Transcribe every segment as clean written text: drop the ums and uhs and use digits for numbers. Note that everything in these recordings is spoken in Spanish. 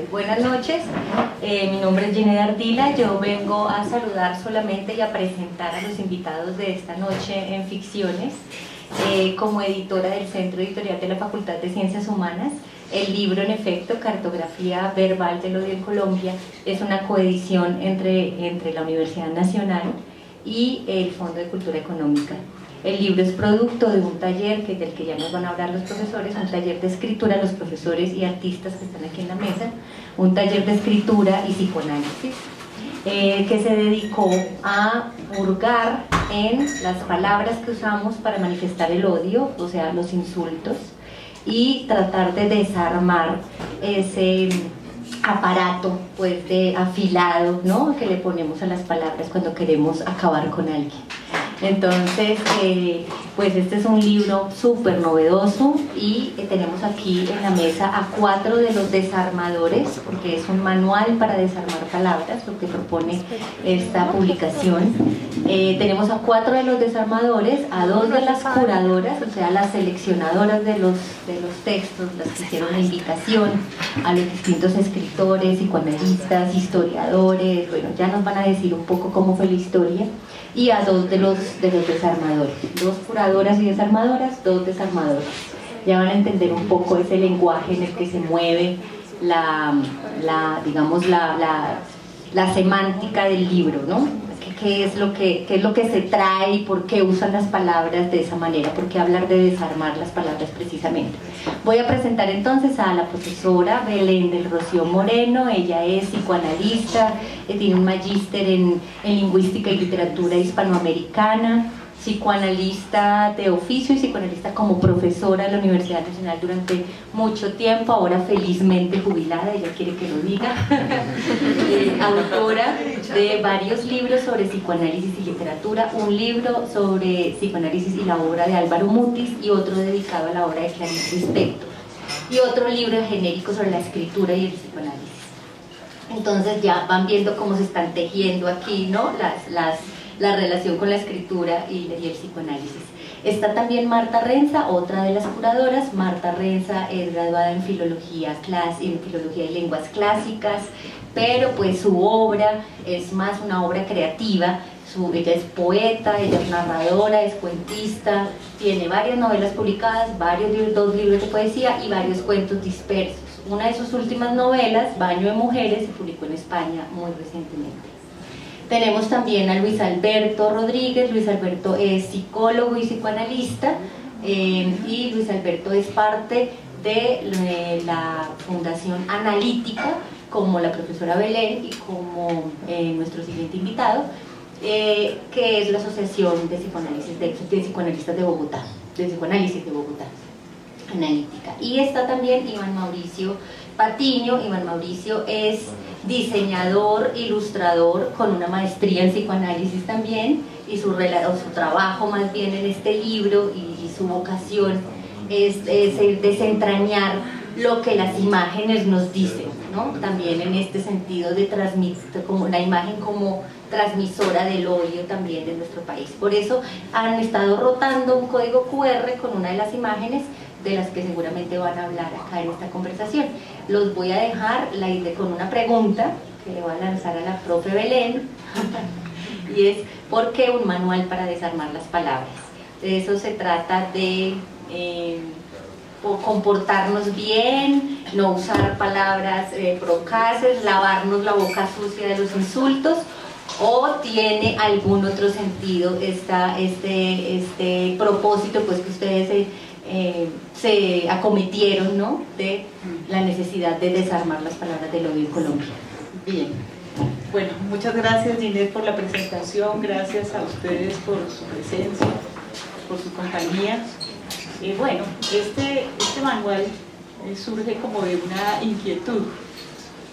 presente. Buenas noches, mi nombre es Ginette Ardila. Yo vengo a saludar solamente y a presentar a los invitados de esta noche en Ficciones. Como editora del Centro Editorial de la Facultad de Ciencias Humanas, el libro, en efecto, Cartografía Verbal del Odio en Colombia, es una coedición entre la Universidad Nacional y el Fondo de Cultura Económica. El libro es producto de un taller del que ya nos van a hablar los profesores, un taller de escritura, los profesores y artistas que están aquí en la mesa, un taller de escritura y psicoanálisis, que se dedicó a hurgar en las palabras que usamos para manifestar el odio, o sea, los insultos, y tratar de desarmar ese aparato pues de afilado, ¿no?, que le ponemos a las palabras cuando queremos acabar con alguien. Entonces, pues este es un libro súper novedoso y tenemos aquí en la mesa a 4 de los desarmadores, porque es un manual para desarmar palabras, lo que propone esta publicación. Tenemos a 4 de los desarmadores, a 2 de las curadoras, o sea, las seleccionadoras de los textos, las que hicieron la invitación a los distintos escritores, psicoanalistas, historiadores, bueno, ya nos van a decir un poco cómo fue la historia, y a 2 de los desarmadores, 2 curadoras y desarmadoras, 2 desarmadores. Ya van a entender un poco ese lenguaje en el que se mueve digamos, la semántica del libro, ¿no? ¿Qué es lo que se trae y por qué usan las palabras de esa manera? ¿Por qué hablar de desarmar las palabras precisamente? Voy a presentar entonces a la profesora Belén del Rocío Moreno. Ella es psicoanalista, tiene un magíster en lingüística y literatura hispanoamericana, psicoanalista de oficio y psicoanalista como profesora de la Universidad Nacional durante mucho tiempo, ahora felizmente jubilada, ella quiere que lo diga. Autora de varios libros sobre psicoanálisis y literatura, un libro sobre psicoanálisis y la obra de Álvaro Mutis y otro dedicado a la obra de Clarice Lispector, y otro libro genérico sobre la escritura y el psicoanálisis. Entonces ya van viendo cómo se están tejiendo aquí, ¿no?, la relación con la escritura y el psicoanálisis. Está también Marta Renza, otra de las curadoras. Marta Renza es graduada en filología y lenguas clásicas, pero pues su obra es más una obra creativa. Ella es poeta, ella es narradora, es cuentista, tiene varias novelas publicadas, 2 libros de poesía y varios cuentos dispersos. Una de sus últimas novelas, Baño de Mujeres, se publicó en España muy recientemente. Tenemos también a Luis Alberto Rodríguez. Luis Alberto es psicólogo y psicoanalista, y Luis Alberto es parte de la Fundación Analítica, como la profesora Belén y como nuestro siguiente invitado, que es la Asociación de Psicoanalistas de Bogotá, de Psicoanálisis de Bogotá, Analítica. Y está también Iván Mauricio Patiño. Iván Mauricio es diseñador, ilustrador, con una maestría en psicoanálisis también, y su trabajo más bien en este libro y su vocación es desentrañar lo que las imágenes nos dicen, ¿no? También en este sentido de transmitir, como la imagen como transmisora del odio también de nuestro país. Por eso han estado rotando un código QR con una de las imágenes de las que seguramente van a hablar acá en esta conversación. Los voy a dejar con una pregunta que le voy a lanzar a la profe Belén, y es: ¿por qué un manual para desarmar las palabras? De eso se trata, de comportarnos bien, no usar palabras procaces, lavarnos la boca sucia de los insultos, o tiene algún otro sentido este propósito pues que ustedes se acometieron, ¿no?, de la necesidad de desarmar las palabras del odio en Colombia. Bien, bueno, muchas gracias, Ginette, por la presentación, gracias a ustedes por su presencia, por su compañía. Bueno, este manual surge como de una inquietud,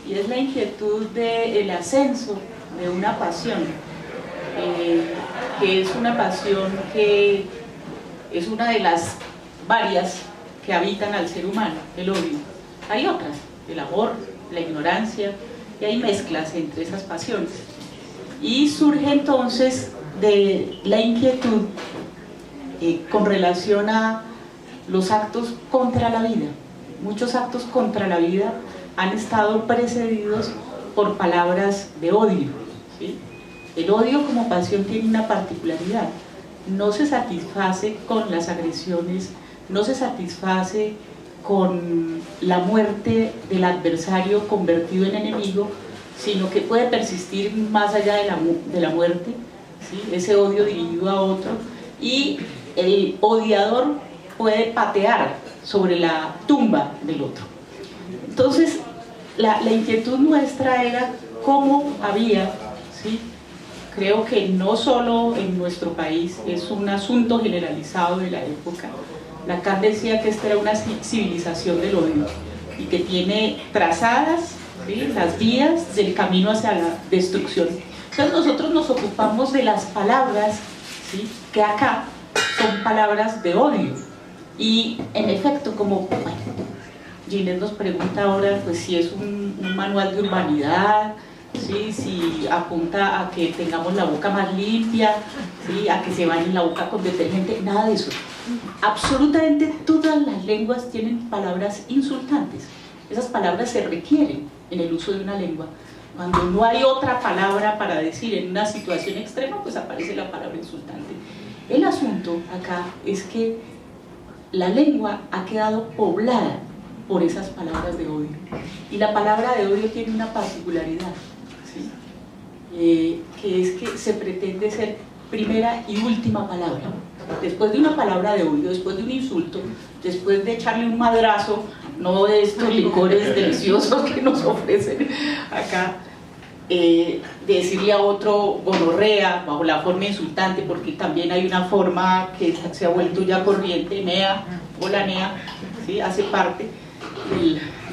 y es la inquietud del ascenso de una pasión, que es una pasión que es una de las varias que habitan al ser humano, el odio. Hay otras, el amor, la ignorancia, y hay mezclas entre esas pasiones. Y surge entonces de la inquietud con relación a los actos contra la vida. Muchos actos contra la vida han estado precedidos por palabras de odio, ¿sí? El odio como pasión tiene una particularidad: no se satisface con las agresiones, no se satisface con la muerte del adversario convertido en enemigo, sino que puede persistir más allá de la muerte, ¿sí? Ese odio dirigido a otro, y el odiador puede patear sobre la tumba del otro. Entonces, la inquietud nuestra era cómo había, ¿sí? Creo que no solo en nuestro país, es un asunto generalizado de la época. Lacan decía que esta era una civilización del odio y que tiene trazadas, ¿sí?, las vías del camino hacia la destrucción. Entonces nosotros nos ocupamos de las palabras, ¿sí?, que acá son palabras de odio. Y en efecto, como bueno, Ginés nos pregunta ahora, pues, si es un manual de urbanidad, ¿sí?, si apunta a que tengamos la boca más limpia, ¿sí?, a que se bañen la boca con detergente, nada de eso. Absolutamente todas las lenguas tienen palabras insultantes. Esas palabras se requieren en el uso de una lengua. Cuando no hay otra palabra para decir en una situación extrema, pues aparece la palabra insultante. El asunto acá es que la lengua ha quedado poblada por esas palabras de odio. Y la palabra de odio tiene una particularidad, ¿sí?, que es que se pretende ser primera y última palabra. Después de una palabra de odio, después de un insulto, después de echarle un madrazo, no de estos licores deliciosos que nos ofrecen acá, de decirle a otro gonorrea bajo la forma insultante, porque también hay una forma que se ha vuelto ya corriente, nea, hola nea, ¿sí?, hace parte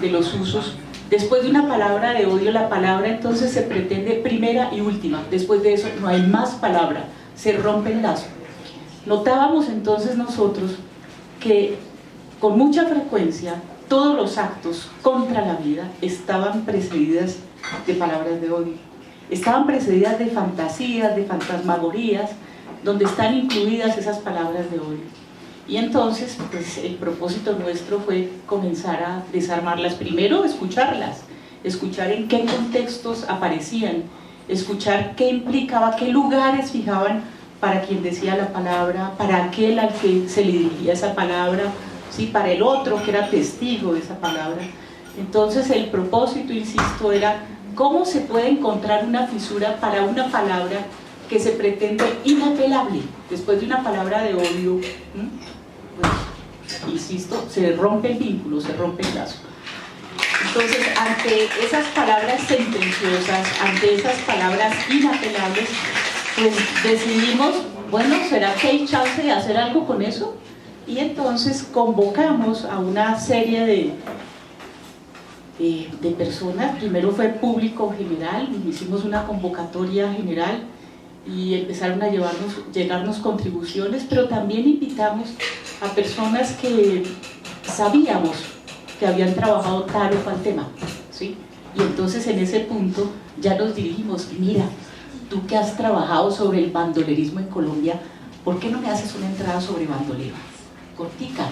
de los usos. Después de una palabra de odio, la palabra entonces se pretende primera y última. Después de eso no hay más palabra, se rompe el lazo. Notábamos entonces nosotros que con mucha frecuencia todos los actos contra la vida estaban precedidas de palabras de odio, estaban precedidas de fantasías, de fantasmagorías, donde están incluidas esas palabras de odio. Y entonces, pues, el propósito nuestro fue comenzar a desarmarlas. Primero, escucharlas, escuchar en qué contextos aparecían, escuchar qué implicaba, qué lugares fijaban para quien decía la palabra, para aquel al que se le dirigía esa palabra, ¿sí?, para el otro que era testigo de esa palabra. Entonces el propósito, insisto, era cómo se puede encontrar una fisura para una palabra que se pretende inapelable. Después de una palabra de odio, pues, insisto, se rompe el vínculo, se rompe el lazo. Entonces, ante esas palabras sentenciosas, ante esas palabras inapelables, pues decidimos, bueno, ¿será que hay chance de hacer algo con eso? Y entonces convocamos a una serie de personas. Primero fue público general, hicimos una convocatoria general y empezaron a llegarnos contribuciones, pero también invitamos a personas que sabíamos que habían trabajado tal o cual tema, ¿sí? Y entonces en ese punto ya nos dirigimos: mira, tú que has trabajado sobre el bandolerismo en Colombia, ¿por qué no me haces una entrada sobre bandolero? Cortica,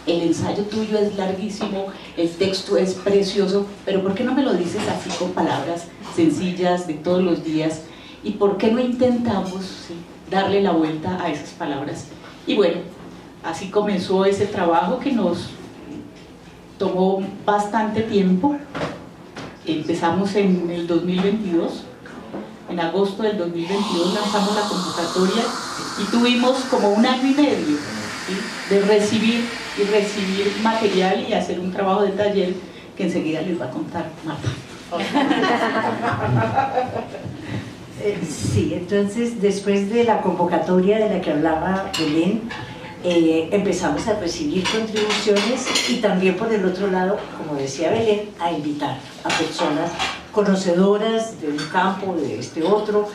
el ensayo tuyo es larguísimo, el texto es precioso, pero ¿por qué no me lo dices así con palabras sencillas de todos los días? ¿Y por qué no intentamos, sí, darle la vuelta a esas palabras? Y bueno, así comenzó ese trabajo que nos tomó bastante tiempo. Empezamos en el 2022, en agosto del 2022 lanzamos la convocatoria y tuvimos como un año y medio, ¿sí?, de recibir material y hacer un trabajo de taller que enseguida les va a contar Marta. Sí, entonces después de la convocatoria de la que hablaba Belén, empezamos a recibir contribuciones y también por el otro lado, como decía Belén, a invitar a personas conocedoras de un campo, de este otro,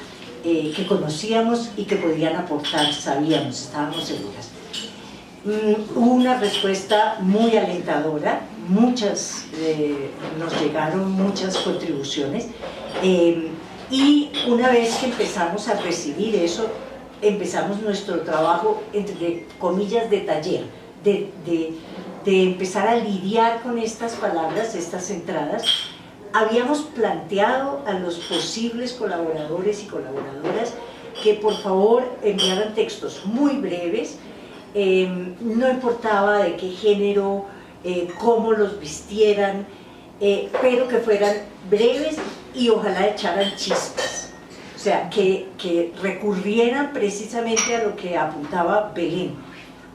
que conocíamos y que podían aportar, sabíamos, estábamos seguras. Hubo una respuesta muy alentadora, nos llegaron muchas contribuciones, y una vez que empezamos a recibir eso, empezamos nuestro trabajo, entre comillas, de taller, de de empezar a lidiar con estas palabras, estas entradas, habíamos planteado a los posibles colaboradores y colaboradoras que por favor enviaran textos muy breves, no importaba de qué género, cómo los vistieran, pero que fueran breves y ojalá echaran chispas. O sea, que recurrieran precisamente a lo que apuntaba Belén.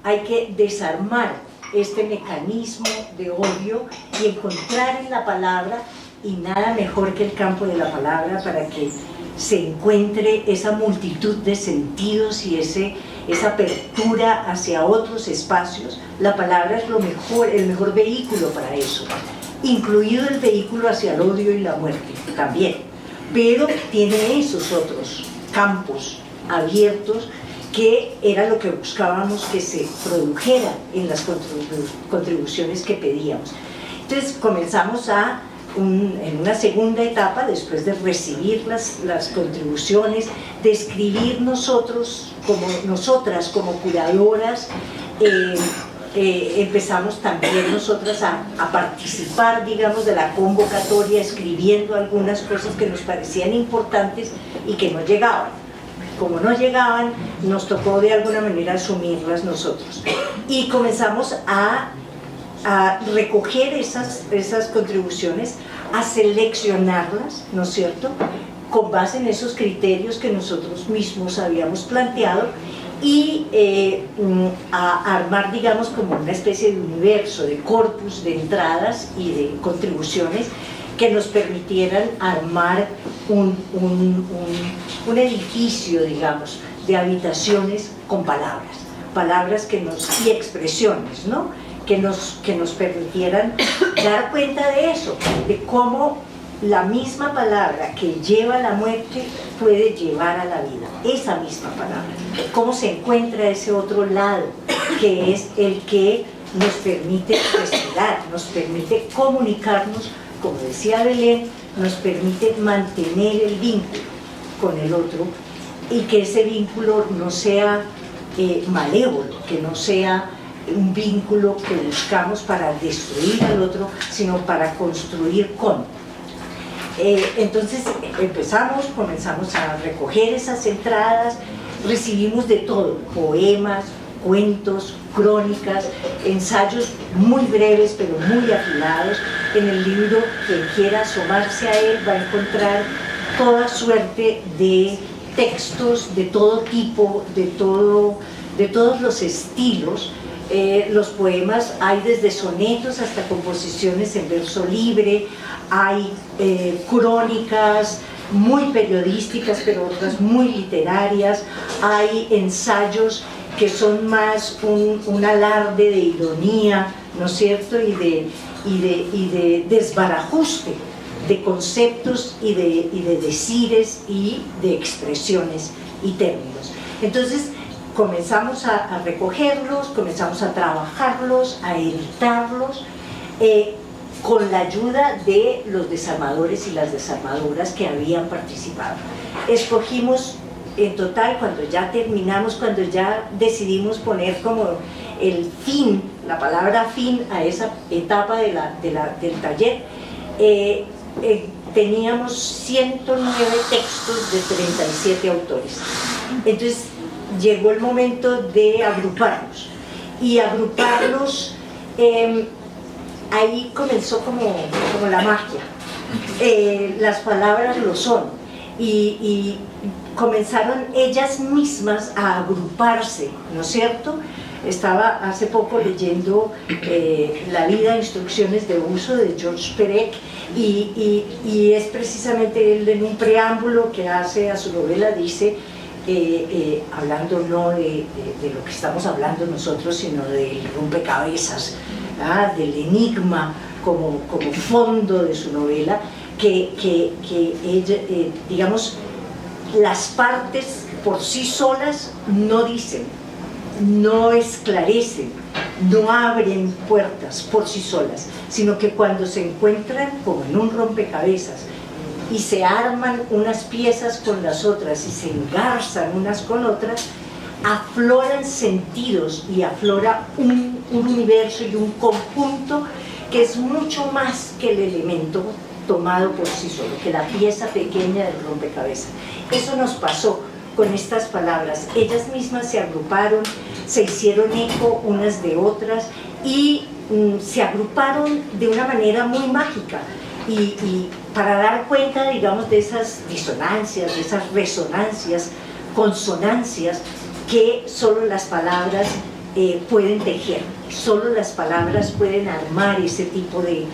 Hay que desarmar este mecanismo de odio y encontrar en la palabra, y nada mejor que el campo de la palabra para que se encuentre esa multitud de sentidos y esa apertura hacia otros espacios. La palabra es el mejor vehículo para eso, incluido el vehículo hacia el odio y la muerte también, pero tiene esos otros campos abiertos que era lo que buscábamos que se produjera en las contribuciones que pedíamos. Entonces comenzamos en una segunda etapa, después de recibir las contribuciones, de escribir nosotras como curadoras, empezamos también nosotras a participar, digamos, de la convocatoria, escribiendo algunas cosas que nos parecían importantes y que no llegaban. Como no llegaban, nos tocó de alguna manera asumirlas nosotros. Y comenzamos a recoger esas contribuciones, a seleccionarlas, ¿no es cierto?, con base en esos criterios que nosotros mismos habíamos planteado, y a armar, digamos, como una especie de universo, de corpus de entradas y de contribuciones que nos permitieran armar un edificio, digamos, de habitaciones con palabras y expresiones, ¿no?, que nos permitieran dar cuenta de eso, de cómo la misma palabra que lleva a la muerte puede llevar a la vida, esa misma palabra, cómo se encuentra ese otro lado, que es el que nos permite respirar, nos permite comunicarnos, como decía Belén, nos permite mantener el vínculo con el otro, y que ese vínculo no sea malévolo, que no sea un vínculo que buscamos para destruir al otro, sino para construir con. Entonces comenzamos a recoger esas entradas, recibimos de todo, poemas, cuentos, crónicas, ensayos muy breves pero muy afilados. En el libro, quien quiera asomarse a él va a encontrar toda suerte de textos de todo tipo, de todos los estilos. Los poemas hay desde sonetos hasta composiciones en verso libre, hay crónicas muy periodísticas pero otras muy literarias, hay ensayos que son más un alarde de ironía, ¿no es cierto?, y de desbarajuste de conceptos y de decires y de expresiones y términos. Entonces comenzamos a recogerlos, comenzamos a trabajarlos, a editarlos, con la ayuda de los desarmadores y las desarmadoras que habían participado. Escogimos en total, cuando ya terminamos, cuando ya decidimos poner como el fin, la palabra fin a esa etapa del taller, teníamos 109 textos de 37 autores. Entonces llegó el momento de agruparlos, y agruparlos, ahí comenzó como la magia. Las palabras lo son, y comenzaron ellas mismas a agruparse, ¿no es cierto? Estaba hace poco leyendo La vida, instrucciones de uso, de Georges Perec, y es precisamente él, en un preámbulo que hace a su novela, dice, hablando no de lo que estamos hablando nosotros, sino del rompecabezas, del enigma como fondo de su novela, que ella, digamos, las partes por sí solas no dicen, no esclarecen, no abren puertas por sí solas, sino que cuando se encuentran como en un rompecabezas y se arman unas piezas con las otras y se engarzan unas con otras, afloran sentidos y aflora un universo y un conjunto que es mucho más que el elemento tomado por sí solo, que la pieza pequeña del rompecabezas. Eso nos pasó con estas palabras. Ellas mismas se agruparon, se hicieron eco unas de otras y se agruparon de una manera muy mágica y para dar cuenta, digamos, de esas disonancias, de esas resonancias, consonancias que solo las palabras pueden tejer, solo las palabras pueden armar ese tipo de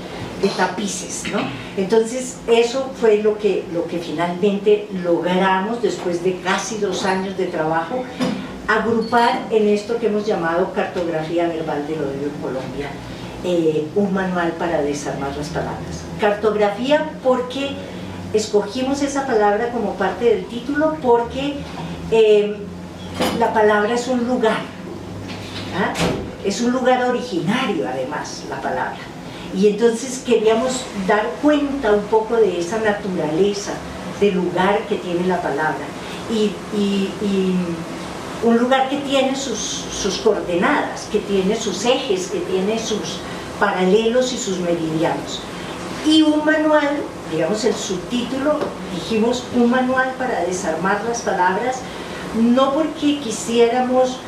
tapices, ¿no? Entonces eso fue lo que finalmente logramos después de casi 2 años de trabajo, agrupar en esto que hemos llamado Cartografía Verbal del Odio en Colombia, un manual para desarmar las palabras. Cartografía porque escogimos esa palabra como parte del título, porque la palabra es un lugar, ¿ah? Es un lugar originario además la palabra, y entonces queríamos dar cuenta un poco de esa naturaleza de lugar que tiene la palabra y un lugar que tiene sus coordenadas, que tiene sus ejes, que tiene sus paralelos y sus meridianos, y un manual, digamos el subtítulo, dijimos un manual para desarmar las palabras, no porque quisiéramos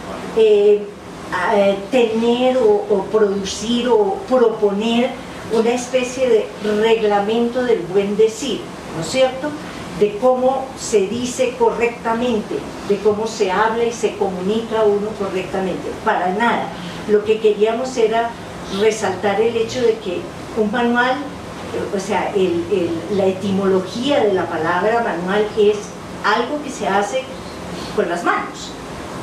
tener o producir o proponer una especie de reglamento del buen decir, ¿no es cierto?, de cómo se dice correctamente, de cómo se habla y se comunica uno correctamente, para nada. Lo que queríamos era resaltar el hecho de que un manual, o sea, la etimología de la palabra manual es algo que se hace con las manos,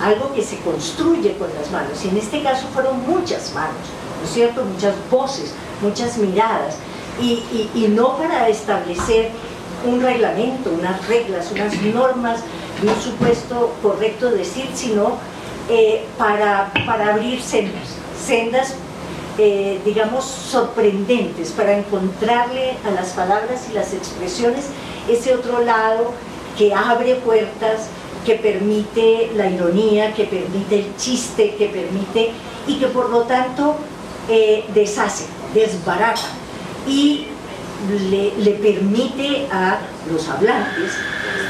algo que se construye con las manos, y en este caso fueron muchas manos, ¿no es cierto?, muchas voces, muchas miradas, y no para establecer un reglamento, unas reglas, unas normas de un supuesto correcto decir, sino para abrir sendas digamos sorprendentes, para encontrarle a las palabras y las expresiones ese otro lado que abre puertas, que permite la ironía, que permite el chiste, que permite y que por lo tanto deshace, desbarata y le permite a los hablantes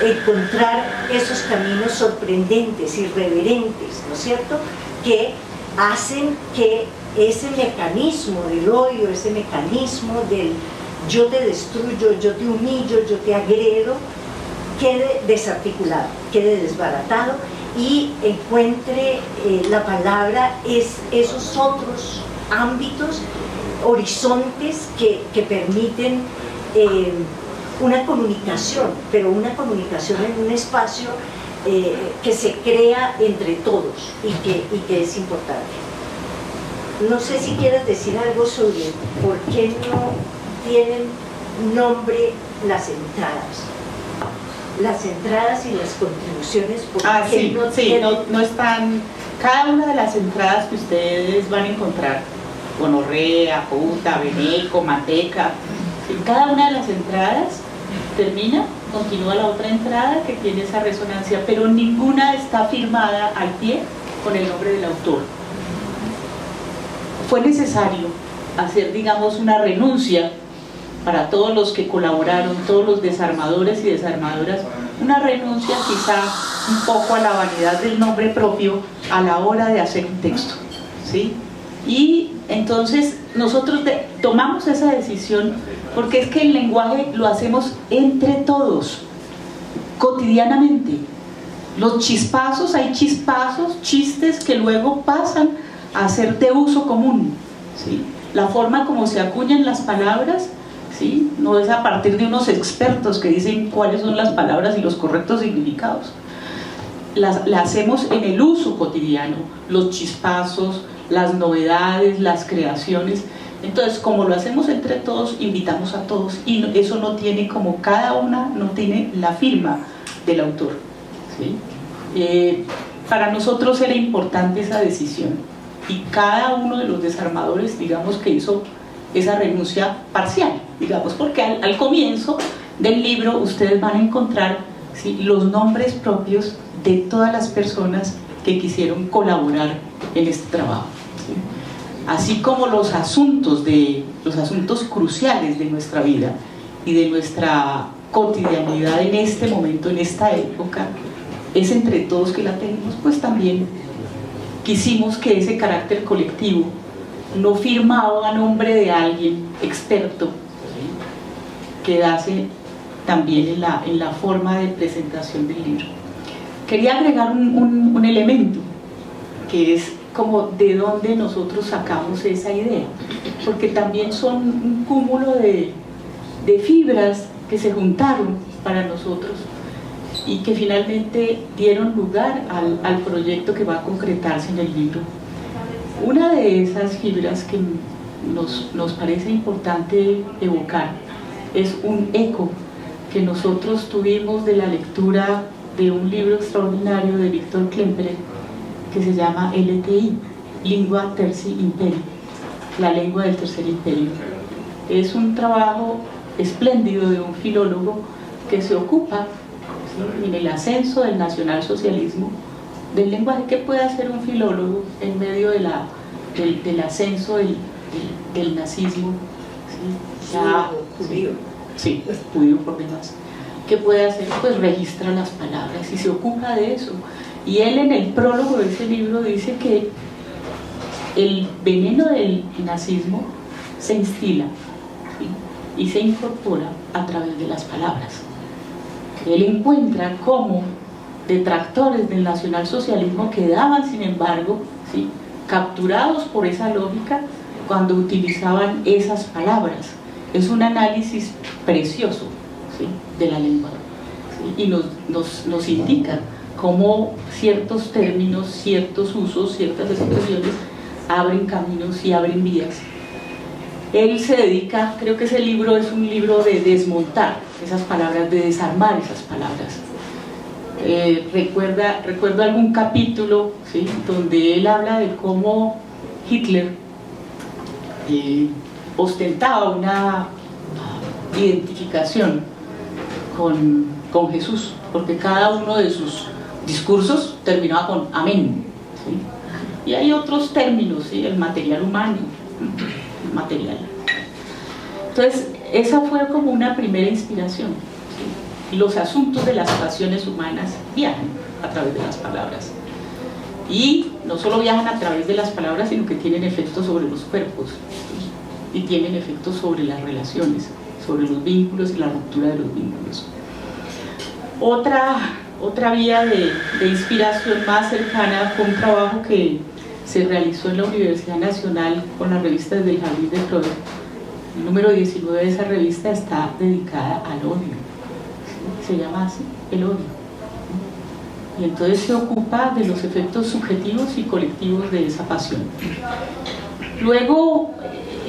encontrar esos caminos sorprendentes, irreverentes, ¿no es cierto?, que hacen que ese mecanismo del odio, ese mecanismo del yo te destruyo, yo te humillo, yo te agredo, quede desarticulado, quede desbaratado y encuentre la palabra esos otros ámbitos, horizontes que permiten una comunicación, pero una comunicación en un espacio que se crea entre todos y que es importante. No sé si quieres decir algo sobre por qué no tienen nombre las entradas. Las entradas y las contribuciones, ¿por qué no tienen? No están, cada una de las entradas que ustedes van a encontrar, gonorrea, puta, veneco, mateca, en cada una de las entradas continúa la otra entrada que tiene esa resonancia, pero ninguna está firmada al pie con el nombre del autor. Fue necesario hacer, digamos, una renuncia para todos los que colaboraron, todos los desarmadores y desarmadoras, una renuncia quizá un poco a la vanidad del nombre propio a la hora de hacer un texto, ¿sí? Y entonces nosotros tomamos esa decisión porque es que el lenguaje lo hacemos entre todos, cotidianamente. Los chispazos, hay chispazos, chistes que luego pasan a ser de uso común, ¿sí? La forma como se acuñan las palabras, ¿sí?, no es a partir de unos expertos que dicen cuáles son las palabras y los correctos significados. La hacemos en el uso cotidiano, los chispazos, las novedades, las creaciones. Entonces, como lo hacemos entre todos, invitamos a todos y eso no tiene, como cada una no tiene la firma del autor, ¿sí? Para nosotros era importante esa decisión y cada uno de los desarmadores, digamos, que hizo esa renuncia parcial, digamos, porque al comienzo del libro ustedes van a encontrar, ¿sí?, los nombres propios de todas las personas que quisieron colaborar en este trabajo, ¿sí? Así como los asuntos cruciales de nuestra vida y de nuestra cotidianidad en este momento, en esta época, es entre todos que la tenemos, pues también quisimos que ese carácter colectivo, no firmado a nombre de alguien experto, ¿sí?, quedase también en la forma de presentación del libro. Quería agregar un elemento, que es como de dónde nosotros sacamos esa idea, porque también son un cúmulo de fibras que se juntaron para nosotros y que finalmente dieron lugar al proyecto que va a concretarse en el libro. Una de esas fibras que nos parece importante evocar es un eco que nosotros tuvimos de la lectura de un libro extraordinario de Víctor Klemperer que se llama LTI, Lingua Tertii Imperii, la lengua del tercer imperio. Es un trabajo espléndido de un filólogo que se ocupa, ¿sí?, en el ascenso del nacionalsocialismo, del lenguaje. ¿Qué puede hacer un filólogo en medio del ascenso del nazismo? ¿Sí? Judío. Sí, judío por demás. ¿Qué puede hacer? Pues registra las palabras y se ocupa de eso. Y él en el prólogo de ese libro dice que el veneno del nazismo se instila, ¿sí?, y se incorpora a través de las palabras. Él encuentra cómo detractores del nacionalsocialismo quedaban, sin embargo, ¿sí?, capturados por esa lógica cuando utilizaban esas palabras. Es un análisis precioso, ¿sí?, de la lengua, ¿sí?, y nos indica cómo ciertos términos, ciertos usos, ciertas expresiones abren caminos y abren vías. Él se dedica, creo que ese libro es un libro de desmontar esas palabras, de desarmar esas palabras. Recuerdo algún capítulo, ¿sí?, donde él habla de cómo Hitler ostentaba una identificación con Jesús, porque cada uno de sus discursos terminaba con amén, ¿sí? Y hay otros términos, ¿sí?, el material humano, el material. Entonces, esa fue como una primera inspiración, ¿sí? Los asuntos de las pasiones humanas viajan a través de las palabras. Y no solo viajan a través de las palabras, sino que tienen efectos sobre los cuerpos, ¿sí?, y tienen efectos sobre las relaciones, sobre los vínculos y la ruptura de los vínculos. Otra vía de inspiración más cercana fue un trabajo que se realizó en la Universidad Nacional con la revista Desde el Jardín de Freud. El número 19 de esa revista está dedicada al odio, ¿sí?, se llama así, el odio. Y entonces se ocupa de los efectos subjetivos y colectivos de esa pasión. Luego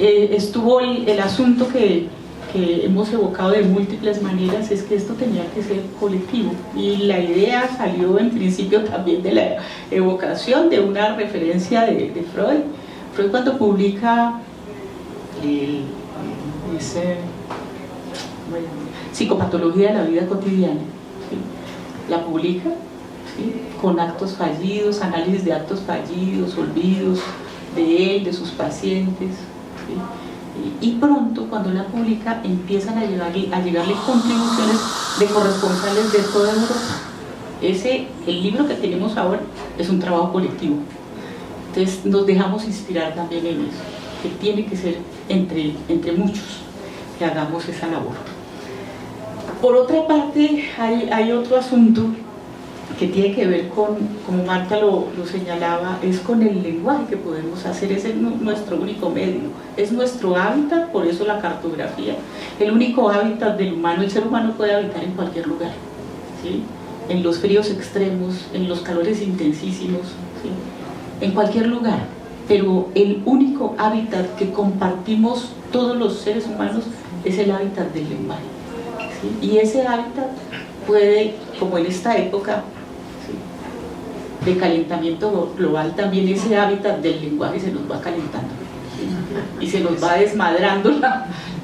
estuvo el asunto que hemos evocado de múltiples maneras, es que esto tenía que ser colectivo, y la idea salió en principio también de la evocación de una referencia de Freud. Freud, cuando publica Psicopatología de la vida cotidiana, ¿sí?, la publica, ¿sí?, con actos fallidos, análisis de actos fallidos, olvidos de él, de sus pacientes, ¿sí?, y pronto, cuando la publica, empiezan a llegarle contribuciones de corresponsales de toda Europa. El libro que tenemos ahora es un trabajo colectivo. Entonces nos dejamos inspirar también en eso, que tiene que ser entre muchos que hagamos esa labor. Por otra parte, hay otro asunto que tiene que ver con, como Marta lo señalaba, es con el lenguaje que podemos hacer. Es nuestro único medio, es nuestro hábitat, por eso la cartografía, el único hábitat del humano. El ser humano puede habitar en cualquier lugar, ¿sí?, en los fríos extremos, en los calores intensísimos, ¿sí?, en cualquier lugar, pero el único hábitat que compartimos todos los seres humanos es el hábitat del lenguaje, ¿sí?, y ese hábitat puede, como en esta época, ¿sí?, de calentamiento global, también ese hábitat del lenguaje se nos va calentando, ¿sí?, y se nos va desmadrando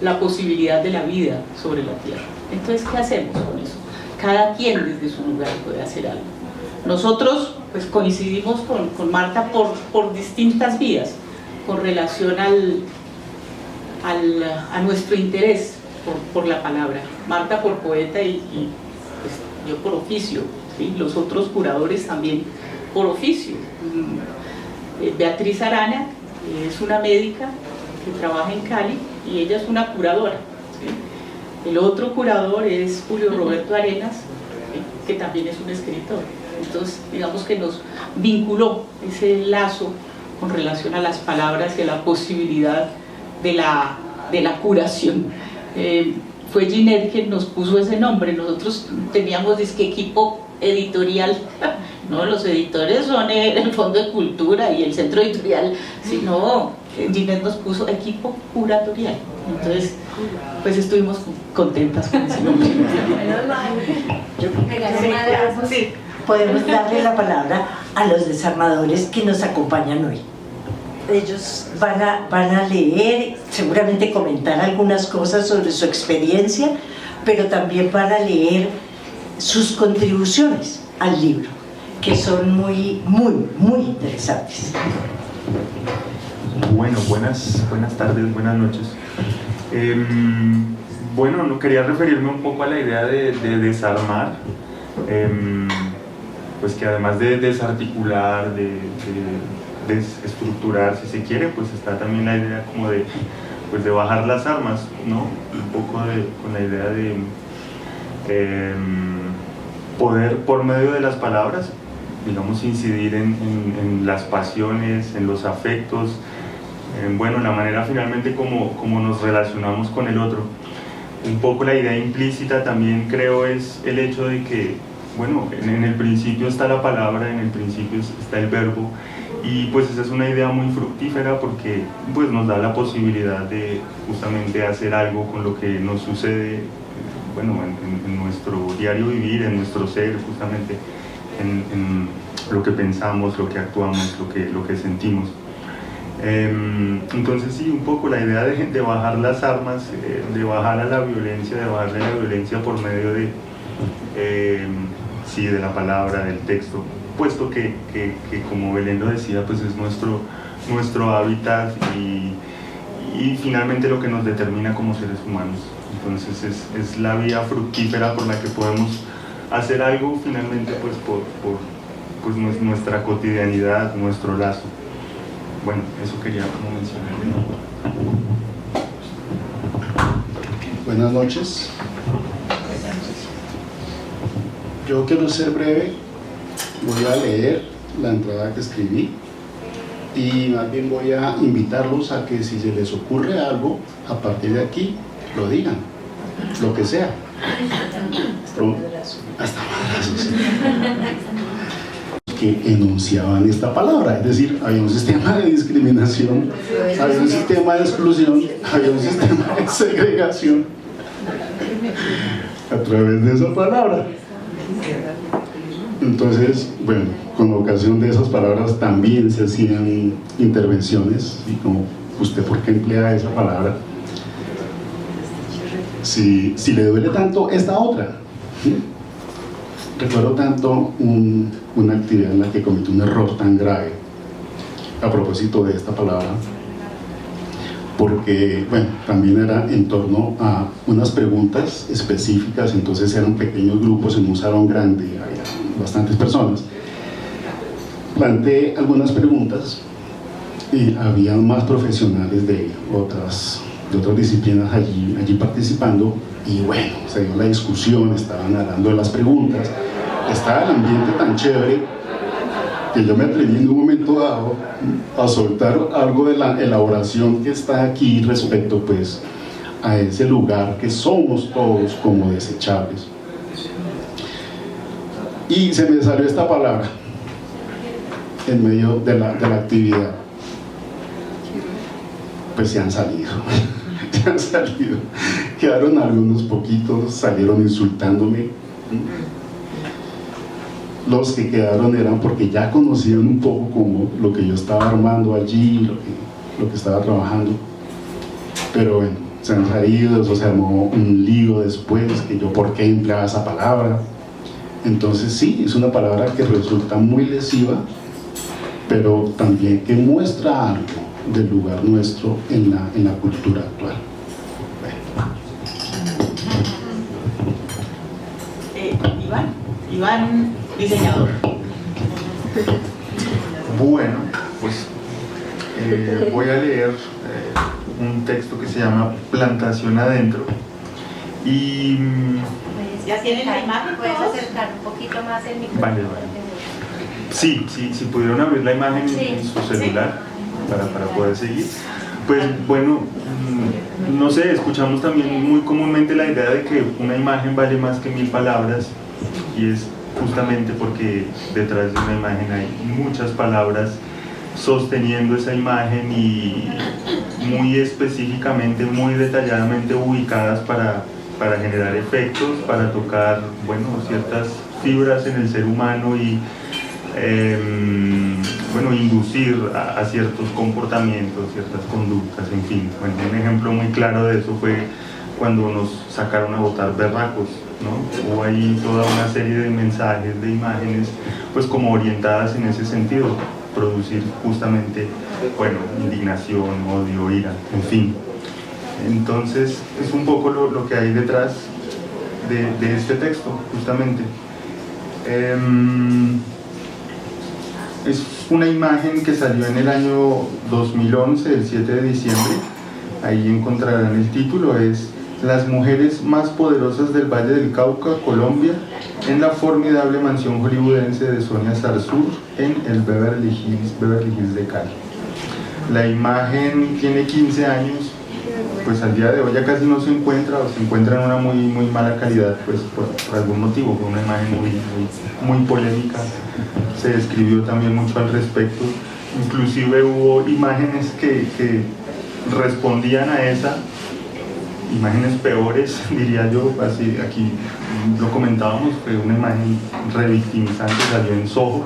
la posibilidad de la vida sobre la Tierra. Entonces, ¿qué hacemos con eso? Cada quien desde su lugar puede hacer algo. nosotros pues coincidimos con Marta por distintas vías, con relación a nuestro interés por la palabra. Marta por poeta y pues, yo por oficio, ¿sí? Los otros curadores también por oficio. Beatriz Arana es una médica que trabaja en Cali y ella es una curadora, ¿sí? El otro curador es Julio Roberto Arenas, ¿sí? Que también es un escritor. Entonces, digamos que nos vinculó ese lazo con relación a las palabras y a la posibilidad de la curación. Fue Ginette quien nos puso ese nombre. Nosotros teníamos equipo editorial, no, los editores son el Fondo de Cultura y el Centro Editorial, sino Ginette nos puso equipo curatorial. Entonces, pues estuvimos contentas con ese nombre. Yo creo que sí, podemos darle la palabra a los desarmadores que nos acompañan hoy. Ellos van a leer, seguramente comentar algunas cosas sobre su experiencia, pero también van a leer sus contribuciones al libro, que son muy interesantes. Bueno, buenas tardes, buenas noches. Bueno, no quería referirme un poco a la idea de desarmar, pues que además de desarticular, de desestructurar, si se quiere, pues está también la idea como de bajar las armas, ¿no? Un poco con la idea de poder, por medio de las palabras, digamos, incidir en las pasiones, en los afectos, en la manera finalmente como nos relacionamos con el otro. Un poco la idea implícita también creo es el hecho de que, bueno, en el principio está la palabra, en el principio está el verbo, y pues esa es una idea muy fructífera porque pues nos da la posibilidad de justamente hacer algo con lo que nos sucede, bueno, en nuestro diario vivir, en nuestro ser, justamente en lo que pensamos, lo que actuamos, lo que sentimos. Entonces sí, un poco la idea de bajar las armas, de bajar a la violencia, de bajarle a la violencia por medio de la palabra, del texto, puesto que como Belén lo decía, pues es nuestro hábitat y finalmente lo que nos determina como seres humanos. Entonces es la vía fructífera por la que podemos hacer algo finalmente pues por nuestra cotidianidad, nuestro lazo. Bueno, eso quería como mencionar. Buenas noches. Yo quiero ser breve, voy a leer la entrada que escribí y más bien voy a invitarlos a que si se les ocurre algo, a partir de aquí, lo digan, lo que sea. Hasta madrazos. Que enunciaban esta palabra, es decir, había un sistema de discriminación, había un sistema de exclusión, había un sistema de segregación a través de esa palabra. Entonces, bueno, con ocasión de esas palabras también se hacían intervenciones, y como, ¿usted por qué emplea esa palabra? Si le duele tanto esta otra. ¿Sí? Recuerdo tanto una actividad en la que cometí un error tan grave a propósito de esta palabra, porque, bueno, también era en torno a unas preguntas específicas, entonces eran pequeños grupos en un salón grande, había bastantes personas. Planteé algunas preguntas y había más profesionales de otras disciplinas allí participando, y bueno, se dio la discusión, estaban hablando de las preguntas, estaba el ambiente tan chévere que yo me atreví en un momento dado a soltar algo de la elaboración que está aquí respecto pues a ese lugar que somos todos como desechables. Y se me salió esta palabra en medio de la actividad. Pues se han salido. Quedaron algunos poquitos, salieron insultándome. Los que quedaron eran porque ya conocían un poco como lo que yo estaba armando allí, lo que estaba trabajando. Pero bueno, se han salido, eso se armó un lío después, que yo por qué empleaba esa palabra. Entonces sí, es una palabra que resulta muy lesiva, pero también que muestra algo del lugar nuestro en la cultura actual. Iván, diseñador. Bueno, pues voy a leer un texto que se llama Plantación Adentro. Y ¿Ya tienen la imagen? ¿Puedes acercar un poquito más el micrófono? Vale. Sí, si pudieron abrir la imagen en su celular para poder seguir. Pues bueno, no sé, escuchamos también muy comúnmente la idea de que una imagen vale más que 1000 palabras, y es justamente porque detrás de una imagen hay muchas palabras sosteniendo esa imagen y muy específicamente, muy detalladamente ubicadas para generar efectos, para tocar, bueno, ciertas fibras en el ser humano y bueno, inducir a ciertos comportamientos, ciertas conductas, en fin. Bueno, un ejemplo muy claro de eso fue cuando nos sacaron a votar berracos, ¿no? Hubo ahí toda una serie de mensajes, de imágenes, pues como orientadas en ese sentido, producir justamente, bueno, indignación, odio, ira, en fin. Entonces, es un poco lo que hay detrás de este texto, justamente. Es una imagen que salió en el año 2011, el 7 de diciembre. Ahí encontrarán el título, es Las mujeres más poderosas del Valle del Cauca, Colombia, en la formidable mansión hollywoodense de Sonia Sarsour en el Beverly Hills de Cali. La imagen tiene 15 años, pues al día de hoy ya casi no se encuentra, o se encuentra en una muy mala calidad, pues por algún motivo, fue una imagen muy polémica, se escribió también mucho al respecto, inclusive hubo imágenes que respondían a esa, imágenes peores, diría yo, así aquí lo comentábamos, fue una imagen revictimizante, salió en Soho,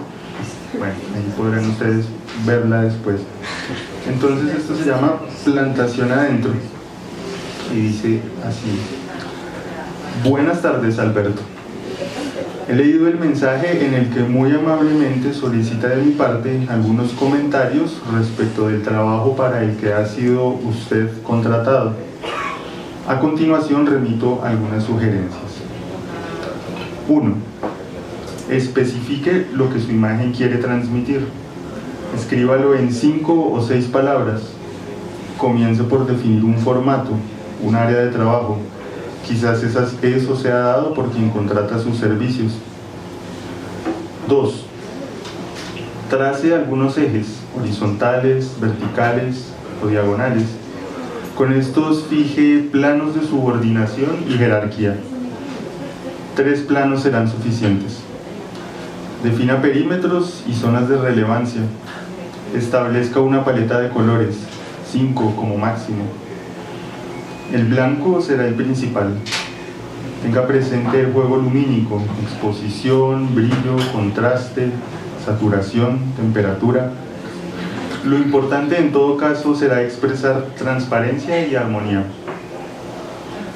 bueno, ahí podrán ustedes verla después. Entonces esto se llama Plantación Adentro y dice así: Buenas tardes, Alberto. He leído el mensaje en el que muy amablemente solicita de mi parte algunos comentarios respecto del trabajo para el que ha sido usted contratado. A continuación remito algunas sugerencias. 1. Especifique lo que su imagen quiere transmitir. Escríbalo en 5 o 6 palabras. Comience por definir un formato, un área de trabajo. Quizás eso sea dado por quien contrata sus servicios. 2. Trace algunos ejes, horizontales, verticales o diagonales. Con estos fije planos de subordinación y jerarquía. 3 planos serán suficientes. Defina perímetros y zonas de relevancia. Establezca una paleta de colores, 5 como máximo. El blanco será el principal. Tenga presente el juego lumínico, exposición, brillo, contraste, saturación, temperatura. Lo importante en todo caso será expresar transparencia y armonía.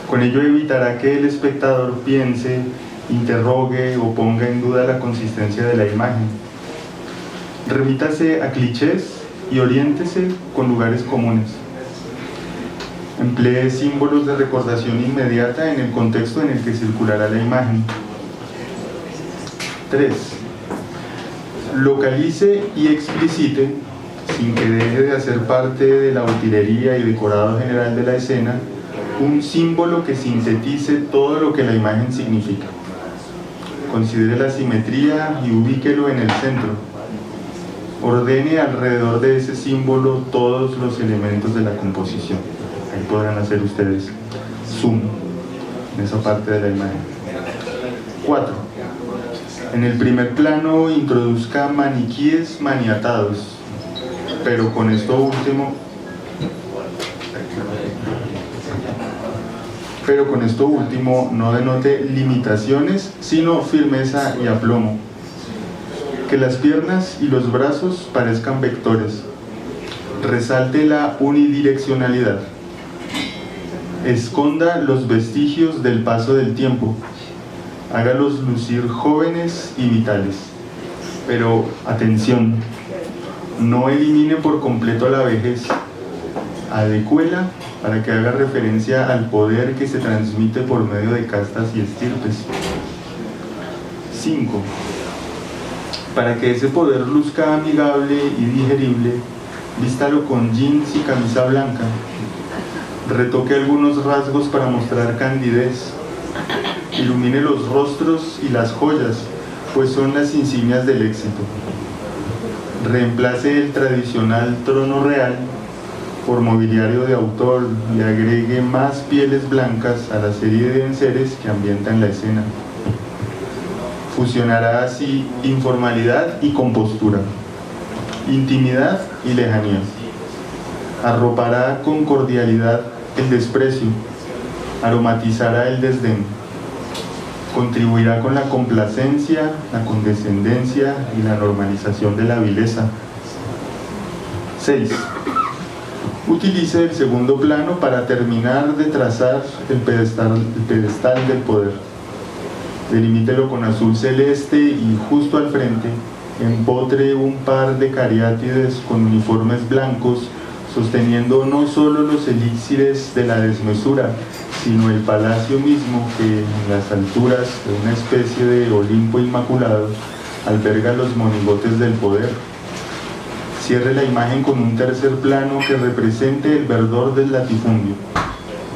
Con ello evitará que el espectador piense, interrogue o ponga en duda la consistencia de la imagen. Remítase a clichés y oriéntese con lugares comunes. Emplee símbolos de recordación inmediata en el contexto en el que circulará la imagen. 3. Localice y explicite, sin que deje de hacer parte de la utilería y decorado general de la escena, un símbolo que sintetice todo lo que la imagen significa. Considere la simetría y ubíquelo en el centro. Ordene alrededor de ese símbolo todos los elementos de la composición. Ahí podrán hacer ustedes zoom en esa parte de la imagen. 4. En el primer plano introduzca maniquíes maniatados, pero con esto último no denote limitaciones, sino firmeza y aplomo. Que las piernas y los brazos parezcan vectores. Resalte la unidireccionalidad. Esconda los vestigios del paso del tiempo. hágalos lucir jóvenes y vitales. Pero atención, no elimine por completo la vejez, adecúela para que haga referencia al poder que se transmite por medio de castas y estirpes. 5. Para que ese poder luzca amigable y digerible, vístalo con jeans y camisa blanca. Retoque algunos rasgos para mostrar candidez. Ilumine los rostros y las joyas, pues son las insignias del éxito. Reemplace el tradicional trono real por mobiliario de autor y agregue más pieles blancas a la serie de enseres que ambientan la escena. Fusionará así informalidad y compostura, intimidad y lejanía. Arropará con cordialidad el desprecio, aromatizará el desdén. Contribuirá con la complacencia, la condescendencia y la normalización de la vileza. 6. Utilice el segundo plano para terminar de trazar el pedestal del poder. Delimítelo con azul celeste y justo al frente empotre un par de cariátides con uniformes blancos sosteniendo no solo los elixires de la desmesura, sino el palacio mismo que en las alturas de una especie de Olimpo inmaculado alberga los monigotes del poder. Cierre la imagen con un tercer plano que represente el verdor del latifundio,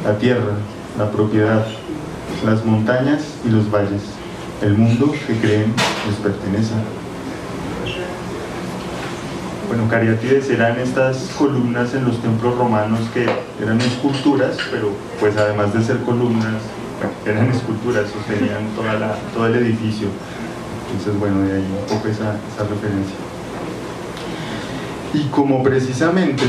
la tierra, la propiedad, las montañas y los valles, el mundo que creen les pertenece. Bueno, cariátides eran estas columnas en los templos romanos que eran esculturas, pero pues además de ser columnas, eran esculturas, sostenían todo el edificio. Entonces, bueno, de ahí un poco esa referencia. Y como precisamente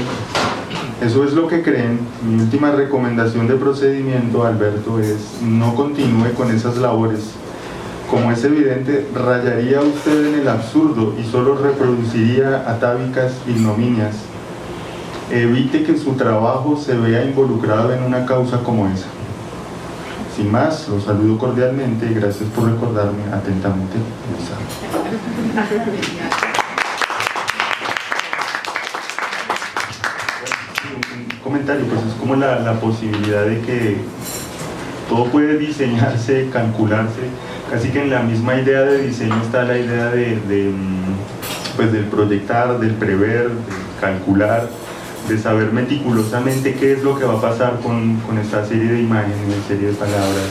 eso es lo que creen, mi última recomendación de procedimiento, Alberto, es no continúe con esas labores. Como es evidente, rayaría usted en el absurdo y solo reproduciría atávicas ignominias. Evite que su trabajo se vea involucrado en una causa como esa. Sin más, los saludo cordialmente y gracias por recordarme atentamente. Un comentario, pues es como la posibilidad de que todo puede diseñarse, calcularse. Casi que en la misma idea de diseño está la idea pues del proyectar, del prever, de calcular, de saber meticulosamente qué es lo que va a pasar con esta serie de imágenes, serie de palabras.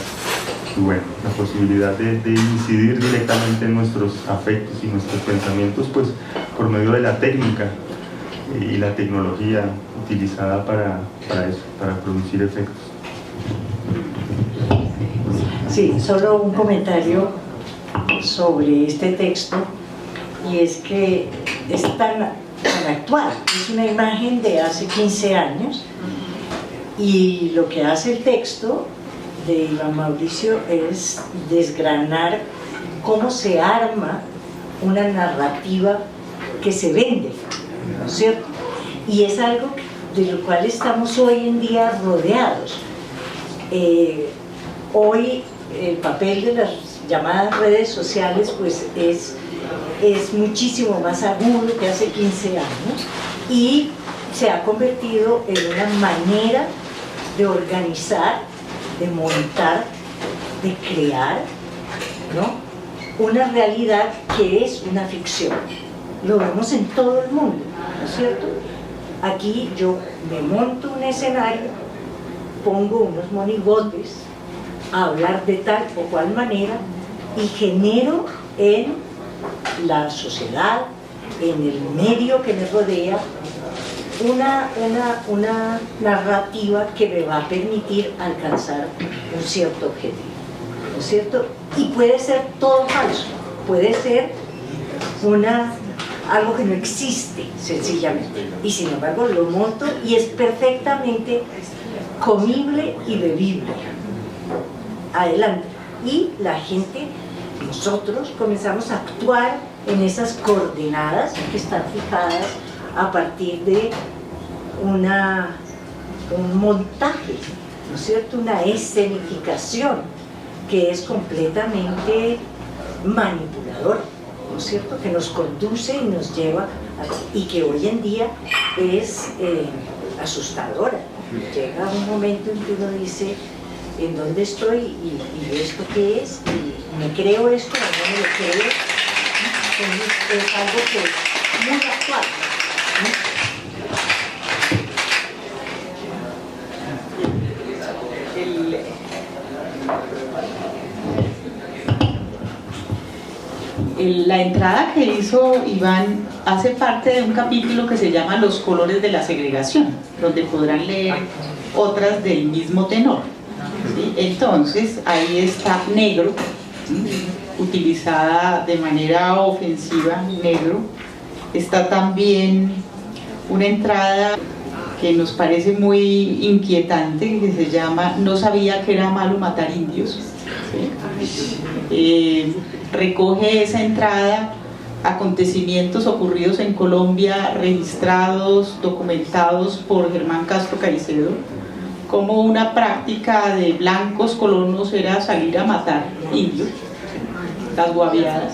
Y bueno, la posibilidad de incidir directamente en nuestros afectos y nuestros pensamientos, pues por medio de la técnica y la tecnología utilizada para eso, para producir efectos. Sí, solo un comentario sobre este texto, y es que es tan actual, es una imagen de hace 15 años, y lo que hace el texto de Iván Mauricio es desgranar cómo se arma una narrativa que se vende, ¿no es cierto? Y es algo de lo cual estamos hoy en día rodeados. Hoy el papel de las llamadas redes sociales pues es muchísimo más agudo que hace 15 años y se ha convertido en una manera de organizar, de montar, de crear, ¿no?, una realidad que es una ficción. Lo vemos en todo el mundo, ¿no es cierto? Aquí yo me monto un escenario, pongo unos monigotes a hablar de tal o cual manera y genero en la sociedad, en el medio que me rodea, una narrativa que me va a permitir alcanzar un cierto objetivo, ¿no es cierto? Y puede ser todo falso, puede ser algo que no existe sencillamente, y sin embargo lo monto y es perfectamente comible y bebible. Adelante. Y la gente, nosotros comenzamos a actuar en esas coordenadas que están fijadas a partir de un montaje, ¿no es cierto?, una escenificación que es completamente manipulador, ¿no es cierto?, que nos conduce y nos lleva y que hoy en día es asustadora. Llega un momento en que uno dice, ¿en dónde estoy? ¿Y esto qué es? ¿Y me creo esto o no me lo creo? Entonces es algo que es muy actual, ¿no? La entrada que hizo Iván hace parte de un capítulo que se llama Los colores de la segregación, donde podrán leer otras del mismo tenor, ¿sí? Entonces ahí está negro, utilizada de manera ofensiva, negro. Está también una entrada que nos parece muy inquietante, que se llama No sabía que era malo matar indios, ¿sí? Recoge esa entrada acontecimientos ocurridos en Colombia, registrados, documentados por Germán Castro Caicedo, como una práctica de blancos colonos era salir a matar indios, las guaviadas.